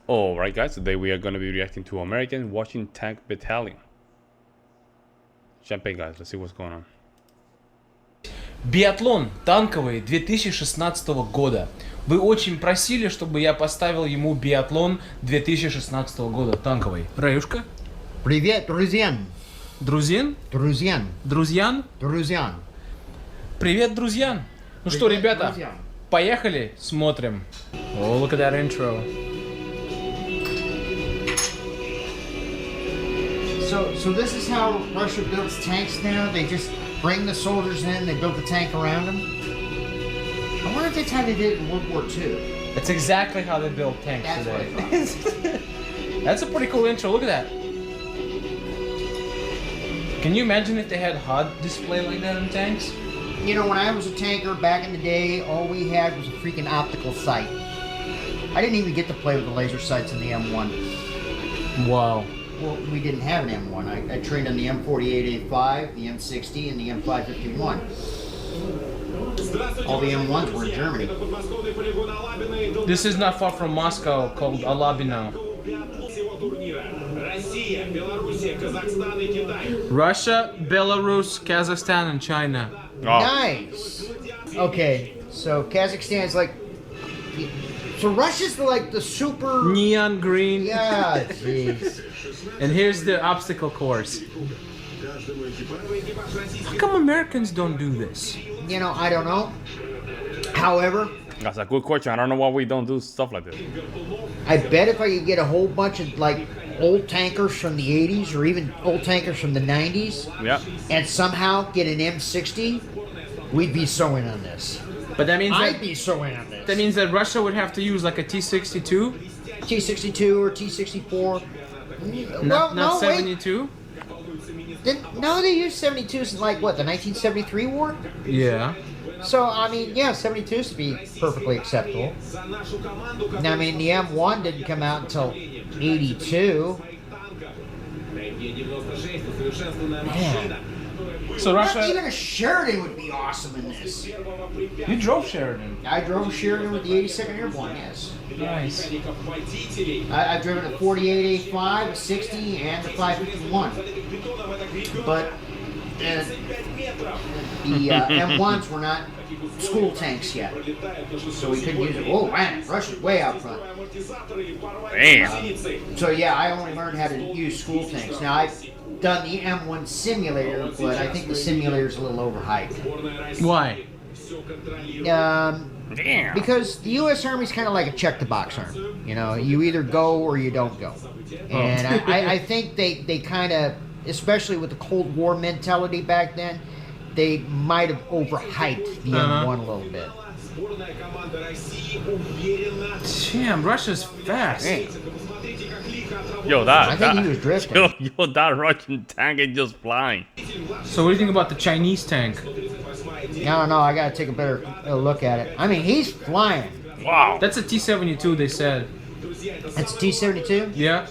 Alright guys, today we are going to be reacting to American watching Tank Battalion. Champagne guys, let's see what's going on. Биатлон танковый 2016 года. Вы очень просили, чтобы я поставил ему биатлон 2016 года танковый. Раюшка? Привет, друзьям. Друзьян? Друзьям. Друзьян? Друзьям. Привет, друзьян. Ну что, ребята, поехали, смотрим. Oh, look at that intro. So this is how Russia builds tanks now. They just bring the soldiers in, they build the tank around them. I wonder if that's how they did it in World War II. That's exactly how they build tanks That's today. what I thought. That's a pretty cool intro. Look at that. Can you imagine if they had HUD display like that in tanks? You know, when I was a tanker back in the day, all we had was a freaking optical sight. I didn't even get to play with the laser sights in the M1. Wow. Well, we didn't have an M1. I trained on the M48A5, the M60, and the M551. All the M1s were in Germany. This is not far from Moscow, called Alabino. Russia, Belarus, Kazakhstan, and China. Oh. Nice. Okay, so Kazakhstan is like... So Russia's like the super... Neon green. Yeah, jeez. And here's the obstacle course. How come Americans don't do this? You know, I don't know. However, That's a good question. I don't know why we don't do stuff like this. I bet if I could get a whole bunch of like old tankers from the 80s or even old tankers from the 90s, Yeah. and somehow get an M60, we'd be so in on this. But that means I'd be so in on this. that means that Russia would have to use like a T-62, T62 or T64. not no, wait. 72. No, they used 72s in like what, the 1973 war? Yeah. So, I mean, yeah, 72s would be perfectly acceptable. Now, I mean, the M1 didn't come out until 82. Man. So Russia. Even a Sheridan would be awesome in this. You drove Sheridan. I drove a Sheridan with the 82nd Airborne, yes. Nice. I've driven a 48A5, a 60, and the 551. But the M1s were not school tanks yet, so we couldn't use it. Oh man, Russia's way out front. Damn. So yeah, I only learned how to use school tanks. Now I've done the M1 simulator, but I think the simulator's a little overhyped. Why? Damn. Because the U.S. Army's kind of like a check-the-box army. You know, you either go or you don't go. And I think they kind of, especially with the Cold War mentality back then, they might have overhyped the M1 a little bit. Damn, Russia's fast. Yo, I think he was drifting. Yo, that Russian tank is just flying. So what do you think about the Chinese tank? I don't know. I gotta take a better look at it. I mean, he's flying. Wow. That's a T-72, they said. That's a T-72. Yeah.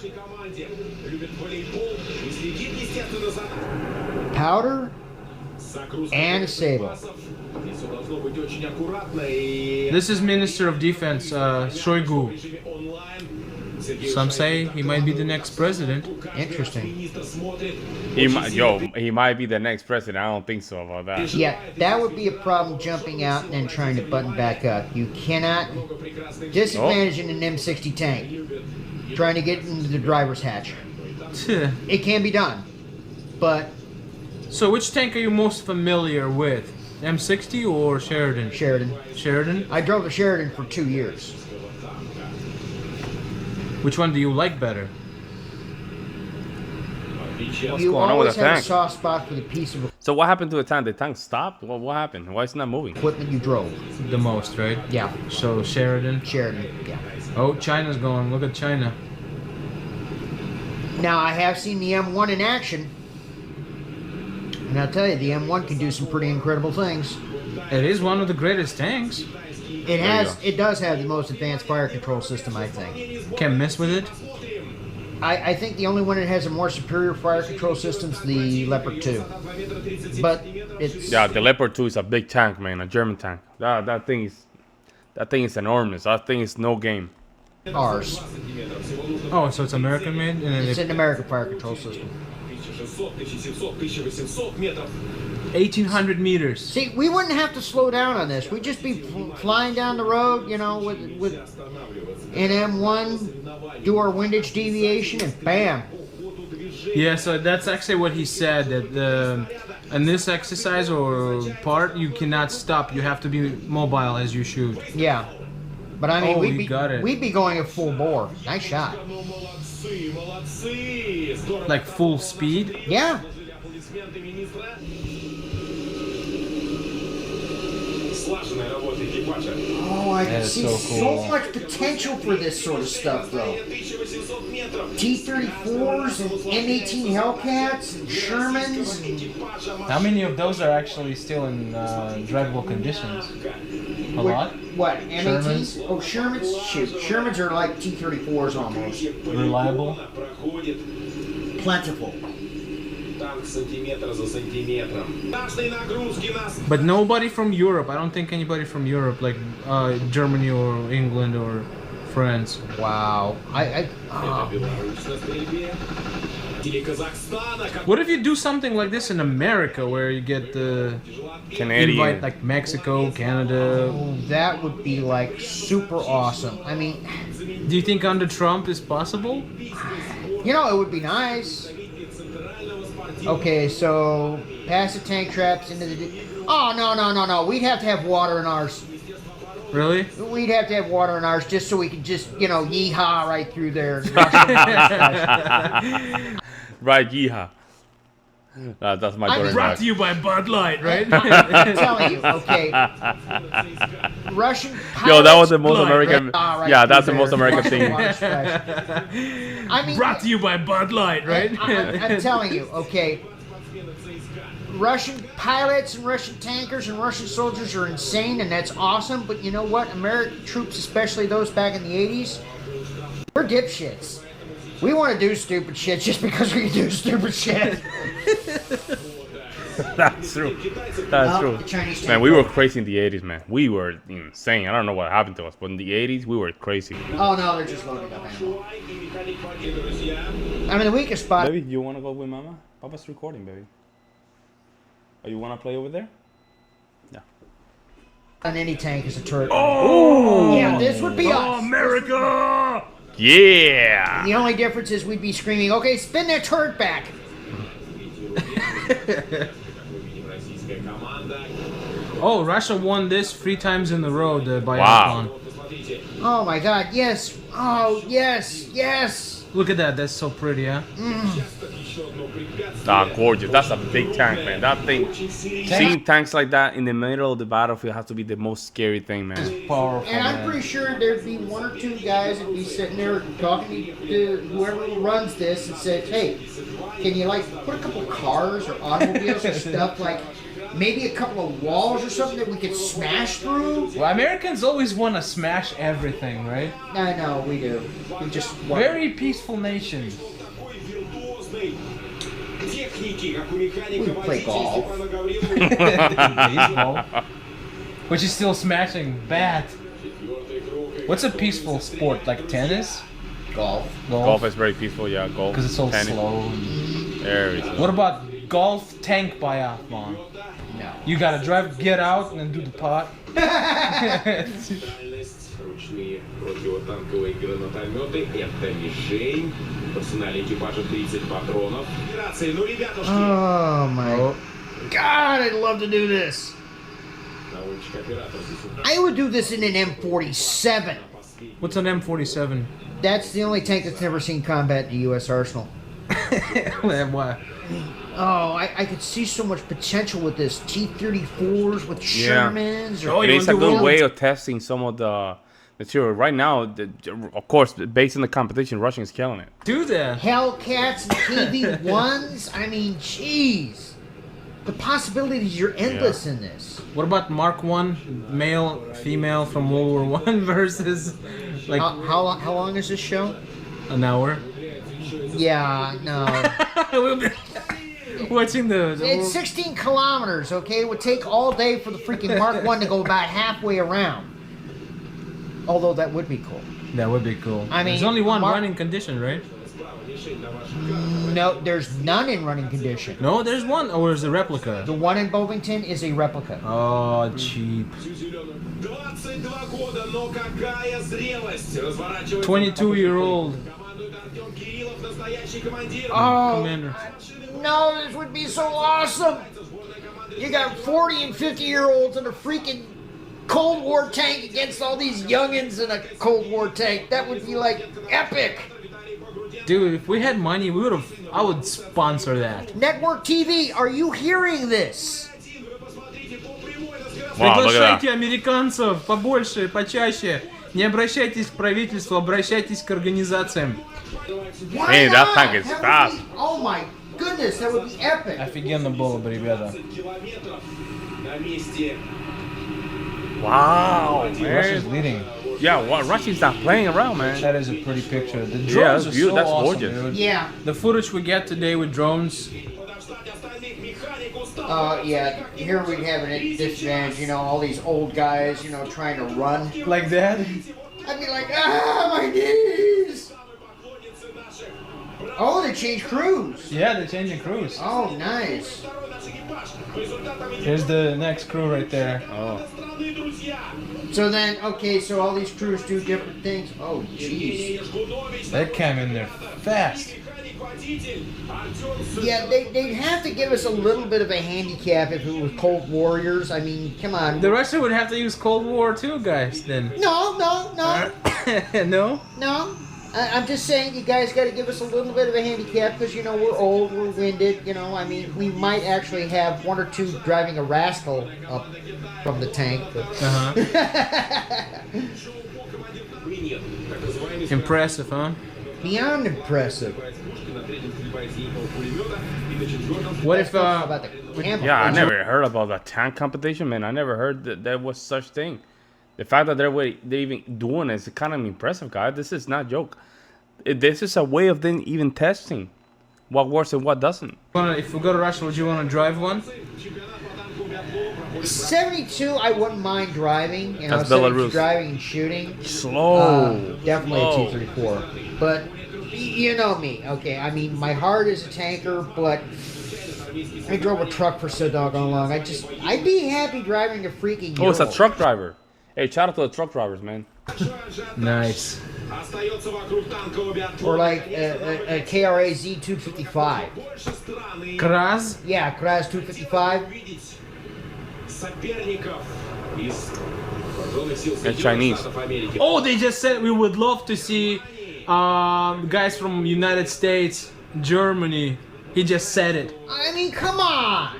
Powder and a sable. This is Minister of Defense, Shoigu. Some say he might be the next president. Interesting. He might be the next president. I don't think so about that. Yeah, that would be a problem jumping out and then trying to button back up. You cannot disadvantage in an M60 tank trying to get into the driver's hatch. It can be done, but So which tank are you most familiar with? M60 or Sheridan? Sheridan. Sheridan? I drove a Sheridan for 2 years. Which one do you like better? What's You going on with always the have a tank? soft spot for the piece of So what happened to the tank? The tank stopped? What happened? Why is it not moving? equipment you drove. The most, right? Yeah, So Sheridan. Sheridan. Yeah. Oh, China's going. Look at China. Now I have seen the M1 in action, and I'll tell you, the M1 can do some pretty incredible things. It is one of the greatest tanks. It does have the most advanced fire control system, I think. Can't mess with it. I think the only one that has a more superior fire control system is the Leopard 2. But it's... Yeah, the Leopard 2 is a big tank, man. A German tank. That thing is enormous. That thing is no game. Ours. Oh, so it's American made? And then It's an American fire control system. 1,800 meters. See, we wouldn't have to slow down on this. We'd just be flying down the road, you know, with an M1, do our windage deviation, and bam. Yeah, so that's actually what he said, that in this exercise or part, you cannot stop. You have to be mobile as you shoot. Yeah. But I mean, Oh, you got it. we'd be going at full bore. Nice shot. Like full speed? Yeah. Oh, I can That is see so so cool. much potential for this sort of stuff, though. T-34s and M18 Hellcats and Shermans. How many of those are actually still in drivable conditions? A lot? What? M18s? Shermans? Oh, Shermans? Shoot. Shermans are like T-34s almost. Reliable? Plentiful. But nobody from Europe. I don't think anybody from Europe, like Germany or England or France. Wow. What if you do something like this in America, where you get the Canadian. invite like Mexico, Canada? That would be like super awesome. I mean, Do you think under Trump is possible? you know, it would be nice. Okay, so pass the tank traps into the... Oh, no. We'd have to have water in ours. Really? We'd have to have water in ours just so we could just, you know, yeehaw right through there. Right, yeehaw. That's my daughter's Brought wife. to you by Bud Light, right? I'm telling you, okay. Russian pilots... Yo, that was the most Blood, American. right Yeah, that's the through most there. American thing. Water splash. I mean, Brought to you by Bud Light, right? I'm telling you, okay. Russian pilots and Russian tankers and Russian soldiers are insane, and that's awesome. But you know what? American troops, especially those back in the 80s, we're dipshits. We want to do stupid shit just because we can do stupid shit. That's true. That's Oh, true. the Chinese Man, we tank. were crazy in the 80s, man. We were insane. I don't know what happened to us, but in the 80s, we were crazy. Oh no, they're just loading up ammo. I mean, the weakest spot. Baby, you want to go with Mama? Papa's recording, baby. Oh, you want to play over there? Yeah. On any tank is a turret. Oh! Yeah, this would be us. America! Yeah! The only difference is we'd be screaming, "Okay, spin that turret back." Oh, Russia won this 3 times in a row, the biathlon. Wow. Oh my God! Yes. Oh yes, yes. Look at that, that's so pretty, huh? Gorgeous. That's a big tank, man. That thing, seeing tanks like that in the middle of the battlefield has to be the most scary thing, man. Powerful, And I'm man. pretty sure there'd be 1 or 2 guys that'd be sitting there talking to whoever runs this and said, "Hey, can you like put a couple cars or automobiles or stuff like maybe a couple of walls or something that we could smash through?" Well, Americans always want to smash everything, right? I know we do. We just want... Very peaceful nation. We play golf. Baseball. Which is still smashing bad. What's a peaceful sport? Like tennis? Golf. Golf is very peaceful, yeah. Golf. Because it's all tennis. slow. Very slow. What about golf tank biathlon? No. You gotta drive, get out, and then do the pot. Ручные противотанковые гранатометы. Это мишень. В арсенале экипажа 30 патронов. Операция, ну, ребятушки. Oh my God! I'd love to do this. Наводчик оператор здесь управляет. I would do this in an M47. What's an M47? That's the only tank that's never seen combat in the U.S. arsenal. Why? Oh, I could see so much potential with this T-34s with Yeah. Shermans. Oh, Or, you It is a wanna do good one? way of testing some of the material. Right now, of course, based on the competition, Russia is killing it. Do that. Hellcats and KV-1s. I mean, jeez. The possibilities are endless in this. What about Mark 1, male, female from World War One versus like How long is this show? an hour? Yeah, no. We'll be watching the It's 16 kilometers, okay? It would take all day for the freaking Mark 1 to go about halfway around. Although that would be cool. That would be cool. I mean, there's only one Mar- running condition, right? No, there's none in running condition. No, there's one, or is it a replica? The one in Bovington is a replica. Oh, cheap. 22-year-old Oh, commander. no, this would be so awesome. You got 40 and 50-year-olds in a freaking Cold War tank against all these youngins in a Cold War tank. That would be like epic. Dude, if we had money, I would sponsor that. Network TV, are you hearing this? Wow, look at Приглашайте that. американцев побольше, почаще. Не обращайтесь к правительству, обращайтесь к организациям. Why Hey, that not? tank is That would fast. be- oh my goodness, that would be epic. Офигенно было бы, ребята. Wow, Russia's man. leading. Yeah, well, Russia's not playing around, man. That is a pretty picture. The drones Yeah, that's are beautiful. so That's awesome, gorgeous. dude. Yeah, The footage we get today with drones. yeah. Here we have an disadvantage. You know, all these old guys, you know, trying to run. Like that? I'd be like, my knees. Oh, they changed crews. Yeah, they're changing crews. Oh, nice. Here's the next crew right there. Oh. So then, okay, so all these crews do different things. Oh, jeez. That came in there fast. Yeah, they'd have to give us a little bit of a handicap if it was Cold Warriors. I mean, come on. The Russia would have to use Cold War too, guys, then. No. No? No. I'm just saying you guys got to give us a little bit of a handicap because, you know, we're old, we're winded, you know. I mean, we might actually have one or two driving a rascal up from the tank. But Impressive, huh? beyond impressive. What if, About the camp. Yeah, I never heard about the tank competition, man. I never heard that there was such thing. The fact that they're even doing it is kind of impressive, guys. This is not a joke. This is a way of them even testing what works and what doesn't. If we go to Russia, would you want to drive one? 72, I wouldn't mind driving. You know, That's 72 Belarus. driving and shooting. Slow. Definitely Slow. a T-34. But you know me, okay? I mean, my heart is a tanker, but I drove a truck for so doggone long. I'd be happy driving a freaking Euro. Oh, it's a truck driver. Hey, shout out to the truck drivers, man. Nice. Or like a KRA Z255. Kraz? Yeah, Kraz 255. And Chinese. Oh, they just said we would love to see guys from United States, Germany. He just said it. I mean, come on.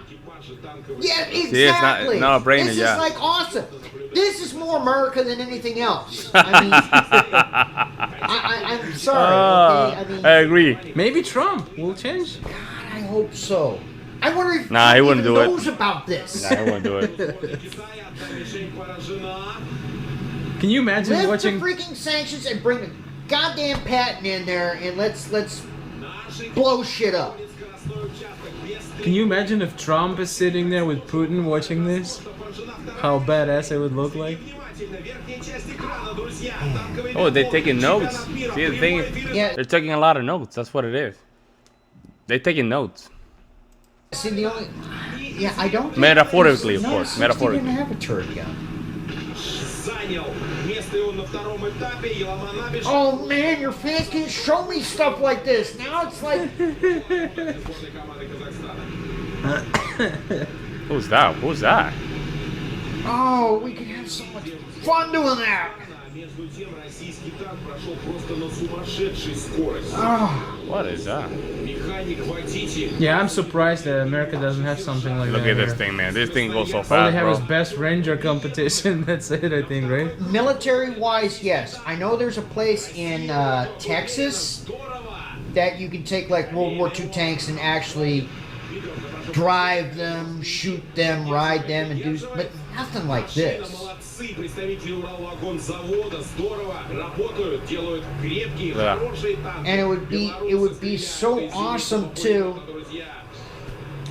Yeah, it's exactly. not a brainer, This yeah. is like awesome. This is more America than anything else. I mean, I'm sorry. Okay? I mean, I agree. Maybe Trump will change. God, I hope so. I wonder if Nah, he Trump wouldn't even do it. knows about this. Nah, I wouldn't do it. Can you imagine Lift watching? the freaking sanctions and bring the goddamn patent in there and let's blow shit up. Can you imagine if Trump is sitting there with Putin watching this? How badass it would look like. Oh, they're taking notes. See, the thing is, Yeah. they're taking a lot of notes. That's what it is. They're taking notes. See, the only... Yeah, I don't... think- Metaphorically, of no, course, 60 metaphorically. didn't have a turret gun. Oh, man, your fans can't show me stuff like this. Now it's like... Who's that? Who's that? Oh, we could have so much fun doing that. Oh, What is that? Yeah, I'm surprised that America doesn't have something like Look that. at this here. thing, man. This thing goes so All they fast, have is bro. best ranger competition. That's it, I think, right? military-wise, yes. I know there's a place in Texas that you can take like World War II tanks and actually drive them, shoot them, ride them, and do. But nothing like this. And it would be so awesome too.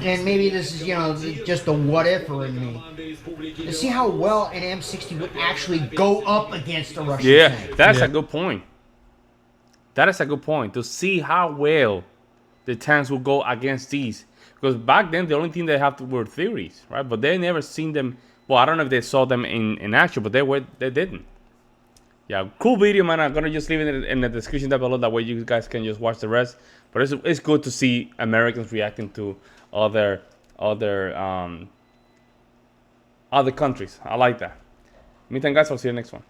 And maybe this is, you know, just a what if in me. to see how well an M60 would actually go up against a Russian Yeah, tank. that's Yeah. a good point. That is a good point, to see how well the tanks will go against these. Because back then, the only thing they have were theories, right? But they never seen them. Well, I don't know if they saw them in action, but they didn't. Yeah, cool video, man. I'm gonna just leave it in the description down below. That way you guys can just watch the rest. But it's good to see Americans reacting to other countries. I like that. Meantime, guys, I'll see you next one.